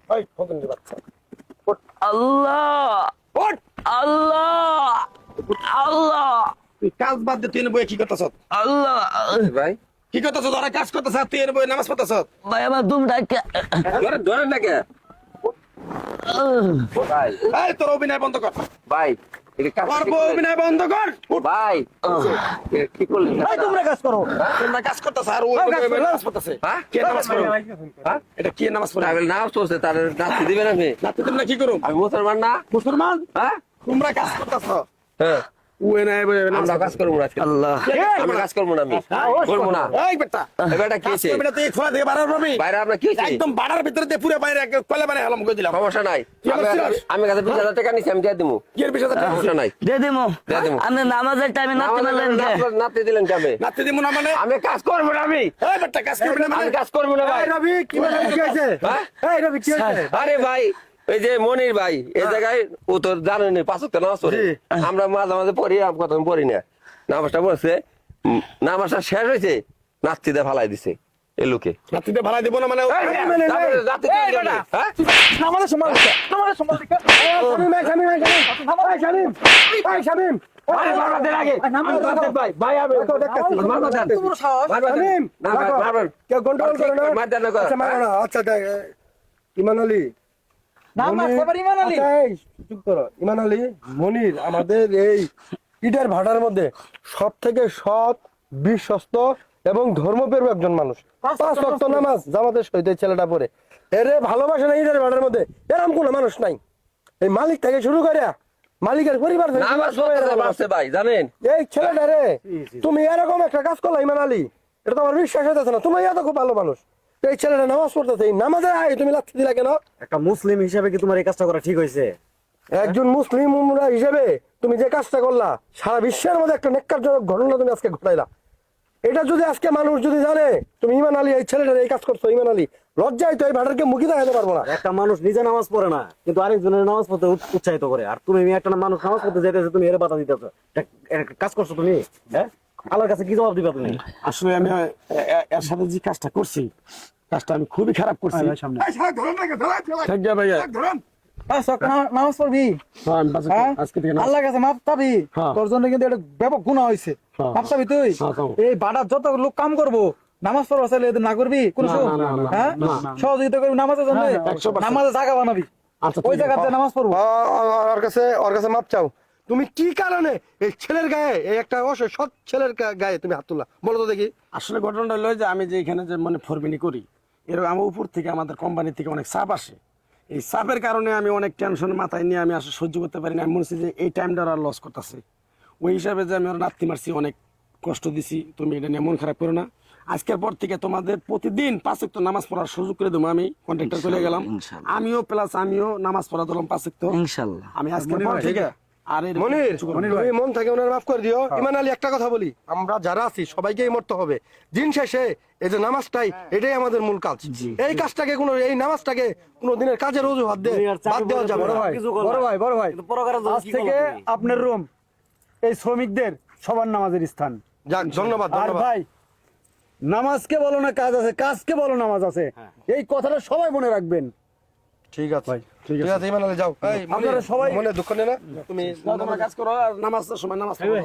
এই ফকিন্নি বাচ্চা আল্লাহ ওঠ আল্লাহ আল্লাহ তুই কাজ বাদ দে তুই এনে বইয়ে কি করতেছ আল্লাহ ভাই কি করতেছ ওরা কাজ করতেছ তুই এনে বইয়ে নামাজ পড়তেছ ভাই আমার দুম ডাকে ধরেন না কে ভাই এই তোর অভিনয় বন্ধ কর ভাই এটা কাজ তোর বউ অভিনয় বন্ধ কর উঠ। ভাই এটা কি করলেন এই তোমরা কাজ করো তোমরা কাজ করতেছ আর ও নামাজ পড়তেছে হ্যাঁ? কে নামাজ পড়ে হ্যাঁ এটা কি নামাজ পড়ে তাহলে নাম চলছে তার নাচতে দিবেন আপনি নাতে তোমরা কি করো আমি মুসলমান না মুসলমান হ্যাঁ তোমরা কাজ করতেছ হ্যাঁ ও এনে বইয়ে নামাজ আমরা কাজ করবো না আজকে আল্লাহ আমরা কাজ করবো না আমি করবো না এই বেটা এবারটা কি হয়েছে বেটা তুই খোলা থেকে বাড়ার পাবি বাইরে আপনার কি হয়েছে একদম বাড়ার ভিতরে দিয়ে পুরো বাইরে কলে বানাই হলাম কই দিলাম সমস্যা নাই কি করছিস? আমি কাছে 20,000 টাকা নিচ্ছি আমি দিয়ে দেবো কি এর বিষয় সমস্যা নাই দিয়ে দিমু দিয়ে দিমু। আপনি নামাজের টাইমে নাচতে পারলেন কে নাচতে দিলেন কি আপনি নাতে দিমু না মানে আমি কাজ করবো না আমি এই বেটা কাজ করবি না মানে আমি কাজ করবো না ভাই রবি কি হয়েছে হ্যাঁ? এই রবি কি হয়েছে আরে ভাই এই যে মনির ভাই এই জায়গায় ও তো জানেনি 5 ওয়াক্ত নামাজ পড়ে আমরা মাঝে মাঝে পড়ি আমি কথা পড়ি না নামাজটা বলছে নামাজটা শেষ হয়েছে নাচতে ফালাই দিছে এই লোকে নাতে দিয়ে ভাড়া দিব না মানে আমাদের সমাজ আমাদের সমাজ শামিম ভাই শামিম ভাই শামিম ভাই শামিম ভাই ভাই আমি শামিম কেউ কন্ট্রোল করে না আচ্ছা মারো না আচ্ছা দেখ ইমান আলী আচ্ছা, এই, চুপ করো ইমান আলী মনির আমাদের এই ইটের ভাটার মধ্যে সব থেকে সৎ বিশ্বস্ত এবং ধর্মপ্রিয় একজন মানুষ 5 ওয়াক্ত নামাজ জামাতের সহিত এই ছেলেটা পড়ে এরে ভালোবাসে না ইটের ভাটার মধ্যে এরকম কোনো মানুষ নাই এই মালিক থেকে শুরু করে মালিকের পরিবার থেকে নামাজ পড়তে পারছে ভাই জানেন এই ছেলেটা রে তুমি এরকম একটা কাজ করলা ইমান আলী এটা তো আমার বিশ্বাস হইতেছে না তুমি এত খুব ভালো মানুষ এই ছেলেটা নামাজ পড়তেছে এই নামাজে আয় তুমি লাথি দিলা কেন একটা মুসলিম হিসেবে কি তোমার এই কাজটা করা ঠিক হয়েছে? একজন মুসলিম উম্মা হিসেবে তুমি যে কাজটা করলা সারা বিশ্বের মধ্যে একটা নেককারজনক ঘটনা তুমি আজকে ঘটাইলা এটা যদি আজকে মানুষ যদি জানে তুমি ইমান আলী এই ছেলেটার এই কাজ করছো ইমান আলী লজ্জায় তো এই ভাটারকে মুখি দেখাতে পারবো না একটা মানুষ নিজে নামাজ পড়ে না কিন্তু আরেকজনের নামাজ পড়তে উৎসাহিত করে, আর তুমি একটা মানুষ নামাজ পড়তে যেতেছে তুমি এর বাধা দিতেছো, একটা কাজ করছো তুমি, হ্যাঁ? আল্লাহর কাছে কি জবাব দিবা তুমি? আসলে আমি এর সাথে যে কাজটা করছি কাজটা আমি খুবই খারাপ করছি ঠিক আছে ভাইয়া নামাজ পড়বি হ্যাঁ, আমি বাসে- হ্যাঁ? আজকে থেকে নামাজ- আল্লাহর কাছে মাপ চাবি হ্যাঁ। তোর জন্য কিন্তু এটা ব্যাপক গুনাহ হয়েছে হ্যাঁ। মাপ চাবি তুই হ্যাঁ, চাবো। এই বাড়ার যত লোক কাম করবো নামাজ পড়বা চাইলে এদের না করবি কোন না, না, না, না, হ্যাঁ না, না। সহযোগিতা করবি নামাজের জন্য 100% নামাজের জায়গা বানাবি আচ্ছা, ওই ঠিক জায়গাতে আছে। নামাজ পড়বো ওর কাছে মাপ চাও তুমি কি কারণে এই ছেলের গায়ে এই একটা অবশ্যই সৎ ছেলের গায়ে তুমি হাত তুললা বলো তো দেখি আসলে ঘটনাটা হলো যে আমি যে এখানে যে মানে ফরবিনি করি এরকম আমার উপর থেকে আমাদের কোম্পানি থেকে অনেক চাপ আসে এই চাপের কারণে আমি অনেক টেনশন মাথায় নিয়ে আমি আসলে সহ্য করতে পারি না আমি মনে হচ্ছে যে এই টাইমটা আর লস করতেছে ওই হিসাবে যে আমি ওর নাতি মারছি অনেক কষ্ট দিছি তুমি এটা নিয়ে মন খারাপ করো না আজকের পর থেকে তোমাদের প্রতিদিন 5 ওয়াক্ত নামাজ পড়ার সুযোগ করে দেবো আমি কন্ট্রাক্টর চলে গেলাম আমিও প্লাস আমিও নামাজ পড়া দিলাম 5 ওয়াক্ত ইনশাআল্লাহ আমি আজকের পর থেকে আর এরকম মনির কিছু করবো না। তুমি মন থেকে ওনার মাফ করে দিও ইমান আলী একটা কথা বলি আমরা যারা আছি সবাইকেই মরতে হবে দিন শেষে এই যে নামাজটাই এটাই আমাদের মূল কাজ এই কাজটাকে কোনো এই নামাজটাকে কোনো দিনের কাজের অজুহাত দিয়ে বাদ দেওয়া যাবে না বড় ভাই কিন্তু পরকারের জন্য আজ কি থেকে করলা তুমি? আপনার রুম এই শ্রমিকদের সবার নামাজের স্থান যাক ধন্যবাদ আর ধন্যবাদ ভাই নামাজকে বলো না কাজ আছে কাজকে বলো নামাজ আছে এই কথাটা সবাই মনে রাখবেন ঠিক আছে ঠিক আছে ইমান আলী যাও এই আপনারা সবাই মনে দুঃখ নেই না তুমি তোমরা কাজ করো আর নামাজের সময় নামাজ পড়ো